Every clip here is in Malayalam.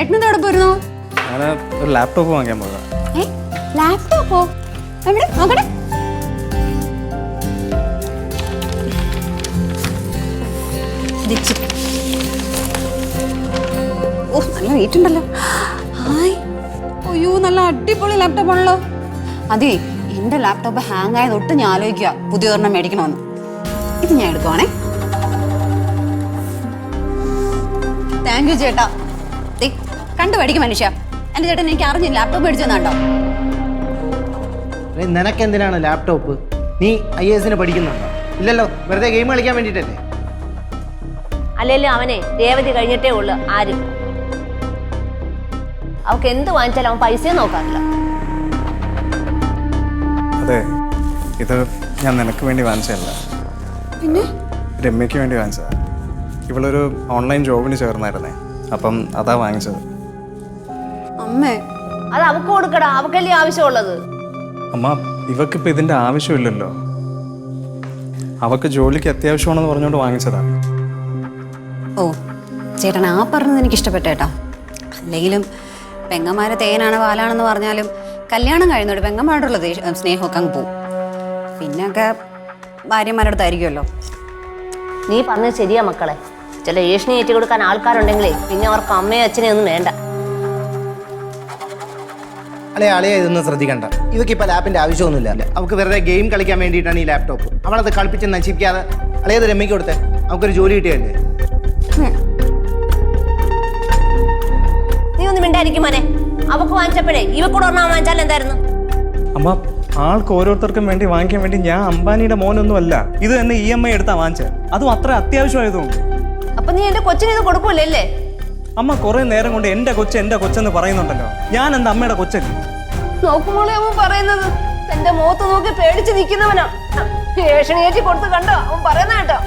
ചേട്ടനെന്താ അവിടെ പോയിരുന്നോ? ഞാൻ ഒരു ലാപ്ടോപ്പ് വാങ്ങിക്കാൻ പോകാം. ലാപ്ടോപ്പോ? എവിടെ നോക്കട്ടെ. ഓ നല്ല വെയിറ്റ് ഉണ്ടല്ലോ. ഹായ്, അയ്യോ നല്ല അടിപൊളി ലാപ്ടോപ്പ് ആണല്ലോ. അതെ, എന്റെ ലാപ്ടോപ്പ് ഹാങ് ആയത് തൊട്ട് ഞാൻ ആലോചിക്കുക പുതിയൊരെണ്ണം മേടിക്കണമെന്ന്. ഇത് ഞാൻ എടുക്കുവാണേ. താങ്ക് യു ചേട്ടാ. കണ്ടു പഠിക്കും മനുഷ്യ. എന്റെ ചേട്ടൻ എനിക്ക് അറിഞ്ഞു ലാപ്ടോപ്പ് മേടിച്ചെന്നാണ്ടോ. നിനക്ക് എന്തിനാണ് ലാപ്ടോപ്പ്? നീ IAS പഠിക്കുന്നുണ്ടോ? ഇല്ലല്ലോ, വെറുതെ ഗെയിം കളിക്കാൻ വേണ്ടിട്ടല്ലേ? അല്ലെങ്കിലും അവനെ രേവതി കഴിഞ്ഞിട്ടേ ഉള്ളു ആരും. അവക്ക് എന്ത് വാങ്ങിച്ചാലും അവൻ പൈസയും നോക്കാറില്ല. അതെ, ഇത് ഞാൻ നിനക്ക് വേണ്ടി വാങ്ങിച്ചതല്ല, പിന്നെ രമ്യക്ക് വേണ്ടി വാങ്ങിച്ചതാ. ഇവളൊരു ഓൺലൈൻ ജോബിന് ചേർന്നായിരുന്നേ, അപ്പം അതാ വാങ്ങിച്ചത്. അമ്മേ, അത് അവക്ക് കൊടുക്കടാ, അവക്കല്ലേ ആവശ്യമുള്ളത്. അമ്മ, ഇവക്കിപ്പോൾ ഇതിൻ്റെ ആവശ്യമില്ലല്ലോ. അവക്ക് ജോലിക്ക് അത്യാവശ്യമാണെന്ന് പറഞ്ഞുകൊണ്ട് വാങ്ങിച്ചതാ. ഓ ചേട്ടൻ ആ പറഞ്ഞത് എനിക്ക് ഇഷ്ടപ്പെട്ടേട്ടാ. അല്ലെങ്കിലും പെങ്ങന്മാരെ തേനാണ് പാലാണെന്ന് പറഞ്ഞാലും കല്യാണം കഴിയുന്നോട് പെങ്ങന്മാരോടുള്ള സ്നേഹമൊക്കെ അങ്ങ് പോവും. പിന്നൊക്കെ ഭാര്യമാരുടെ അടുത്തായിരിക്കുമല്ലോ. നീ പറഞ്ഞത് ശരിയാ മക്കളെ. ചില ഏഷണി ഏറ്റി കൊടുക്കാൻ ആൾക്കാരുണ്ടെങ്കിലേ പിന്നെ അവർക്ക് അമ്മയും അച്ഛനെയും ഒന്നും വേണ്ട. അളിയ ഇതൊന്നും ശ്രദ്ധിക്കണ്ട. ഇവക്കിപ്പോൾ ലാപ്പിന്റെ ആവശ്യമൊന്നുമില്ല. അവൾക്ക് വെറുതെ ഗെയിം കളിക്കാൻ വേണ്ടിയിട്ടാണ് ഈ ലാപ്ടോപ്പ്. അവളത് കളിപ്പിച്ച് നശിപ്പിക്കാതെ അളിയത് രമ്യക്ക് കൊടുത്തേ. അവൾക്കൊരു ജോലി കിട്ടിയല്ലേ. നീ ഒന്ന് മിണ്ടായിരിക്കും മോനെ. അവക്ക് വാങ്ങിച്ചപ്പോഴേ ഇവക്കൂടെ ഒരെണ്ണം വാങ്ങിച്ചാൽ എന്തായിരുന്നു? അമ്മ, ആൾക്ക് ഓരോരുത്തർക്കും വേണ്ടി വാങ്ങിക്കാൻ വേണ്ടി ഞാൻ അംബാനിയുടെ മോനൊന്നും അല്ല. ഇത് തന്നെ EMI എടുത്താ വാങ്ങിച്ചത്. അതും അത്ര അത്യാവശ്യമായതുകൊണ്ട്. അപ്പൊ നീ എന്റെ കൊച്ചിന് ഇത് കൊടുക്കൂലല്ലേ? അമ്മ കുറെ നേരം കൊണ്ട് എന്റെ കൊച്ചെന്ന് പറയുന്നുണ്ടല്ലോ. ഞാൻ എന്താ അമ്മയുടെ കൊച്ചല്ലേ? നോക്കുമ്പോളെ അവൻ പറയുന്നത് എന്റെ മുഖത്ത് നോക്കി പേടിച്ച് നിൽക്കുന്നവനാ. ഏഷണിയേറ്റി കൊടുത്ത് കണ്ടോ അവൻ പറയുന്ന കേട്ടോ.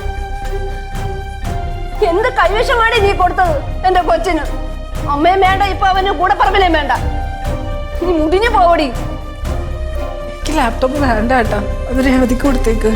എന്ത് കൈവശമാണ് നീ കൊടുത്തത് എന്റെ കൊച്ചിന്? അമ്മയും വേണ്ട, ഇപ്പൊ അവന് കൂടെ പറമ്പിലേയും വേണ്ട. നീ മുടിഞ്ഞു പോവടി. ലാപ്ടോപ്പ് വേണ്ട കേട്ടാ, അത് രേവതിക്ക് കൊടുത്തേക്ക്.